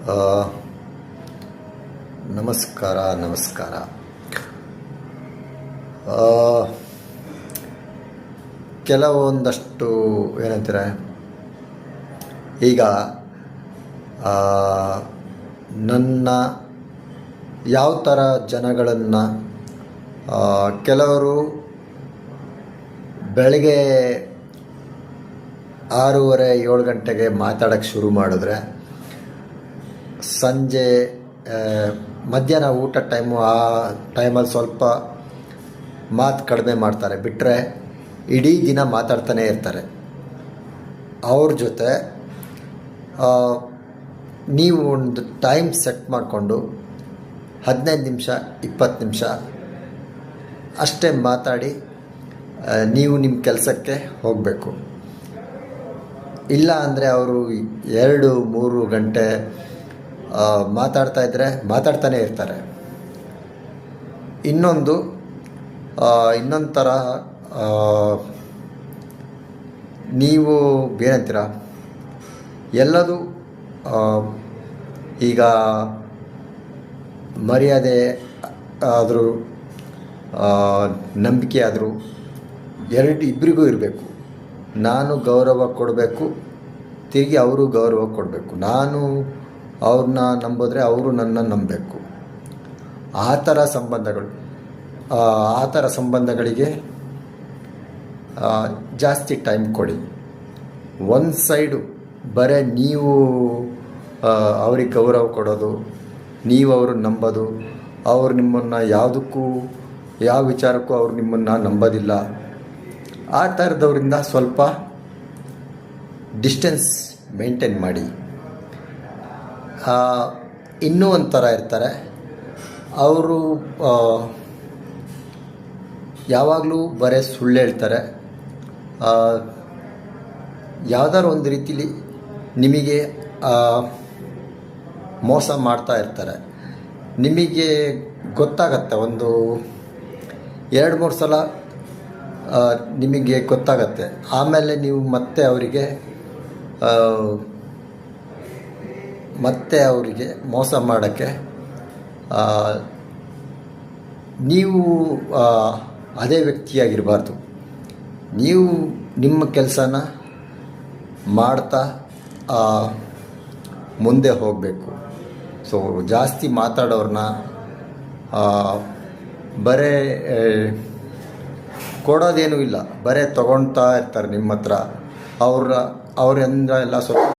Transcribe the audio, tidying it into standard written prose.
ಆ, ನಮಸ್ಕಾರ. ಆ, ಕೆಲವೊಂದಷ್ಟು ಏನಂತಾರೆ ಈಗ ಆ, ನನ್ನ ಯಾವ ಥರ ಜನಗಳನ್ನು ಕೆಲವರು ಬೆಳಗ್ಗೆ 6:30-7 ಗಂಟೆಗೆ ಮಾತಾಡೋಕ್ಕೆ ಶುರು ಮಾಡಿದ್ರೆ ಸಂಜೆ ಮಧ್ಯಾಹ್ನ ಊಟ ಟೈಮು ಆ ಟೈಮಲ್ಲಿ ಸ್ವಲ್ಪ ಮಾತು ಕಡಿಮೆ ಮಾಡ್ತಾರೆ, ಬಿಟ್ಟರೆ ಇಡೀ ದಿನ ಮಾತಾಡ್ತಾನೇ ಇರ್ತಾರೆ. ಅವ್ರ ಜೊತೆ ನೀವು ಒಂದು ಟೈಮ್ ಸೆಟ್ ಮಾಡಿಕೊಂಡು 15 ನಿಮಿಷ 20 ನಿಮಿಷ ಅಷ್ಟೇ ಮಾತಾಡಿ ನೀವು ನಿಮ್ಮ ಕೆಲಸಕ್ಕೆ ಹೋಗಬೇಕು. ಇಲ್ಲ ಅಂದರೆ ಅವರು 2-3 ಗಂಟೆ ಮಾತಾಡ್ತಾನೇ ಇರ್ತಾರೆ. ಇನ್ನೊಂದು ಥರ ನೀವು ಏನಂತೀರ, ಎಲ್ಲದೂ ಈಗ ಮರ್ಯಾದೆ ಆದರೂ ನಂಬಿಕೆ ಆದರೂ ಇಬ್ಬರಿಗೂ ಇರಬೇಕು. ನಾನು ಗೌರವ ಕೊಡಬೇಕು, ತಿರುಗಿ ಅವರು ಗೌರವ ಕೊಡಬೇಕು. ನಾನು ಅವ್ರನ್ನ ನಂಬಿದ್ರೆ ಅವರು ನನ್ನ ನಂಬಬೇಕು. ಆ ಥರ ಸಂಬಂಧಗಳಿಗೆ ಜಾಸ್ತಿ ಟೈಮ್ ಕೊಡಿ. ಒಂದು ಸೈಡು ಬರೀ ನೀವು ಅವ್ರಿಗೆ ಗೌರವ ಕೊಡೋದು, ನೀವು ಅವ್ರನ್ನ ನಂಬೋದು, ಅವ್ರು ನಿಮ್ಮನ್ನು ಯಾವ ವಿಚಾರಕ್ಕೂ ಅವ್ರು ನಿಮ್ಮನ್ನು ನಂಬೋದಿಲ್ಲ. ಆ ಥರದವರಿಂದ ಸ್ವಲ್ಪ ಡಿಸ್ಟೆನ್ಸ್ ಮೇಂಟೈನ್ ಮಾಡಿ. ಇನ್ನೂ ಒಂಥರ ಇರ್ತಾರೆ, ಅವರು ಯಾವಾಗಲೂ ಬರೀ ಸುಳ್ಳು ಹೇಳ್ತಾರೆ. ಯಾವುದಾದ್ರು ಒಂದು ರೀತಿಲಿ ನಿಮಗೆ ಮೋಸ ಮಾಡ್ತಾ ಇರ್ತಾರೆ. ನಿಮಗೆ ಗೊತ್ತಾಗತ್ತೆ, ಒಂದು 2-3 ಸಲ ನಿಮಗೆ ಗೊತ್ತಾಗತ್ತೆ. ಆಮೇಲೆ ನೀವು ಮತ್ತೆ ಅವರಿಗೆ ಮೋಸ ಮಾಡೋಕ್ಕೆ ನೀವು ಅದೇ ವ್ಯಕ್ತಿಯಾಗಿರಬಾರ್ದು. ನೀವು ನಿಮ್ಮ ಕೆಲಸನ ಮಾಡ್ತಾ ಮುಂದೆ ಹೋಗಬೇಕು. ಸೊ ಜಾಸ್ತಿ ಮಾತಾಡೋರನ್ನ ಬರೇ ಕೊಡೋದೇನೂ ಇಲ್ಲ, ಬರೇ ತೊಗೊಳ್ತಾ ಇರ್ತಾರೆ ನಿಮ್ಮ ಹತ್ರ. ಅವರಿಂದ ಎಲ್ಲ ಸ್ವಲ್ಪ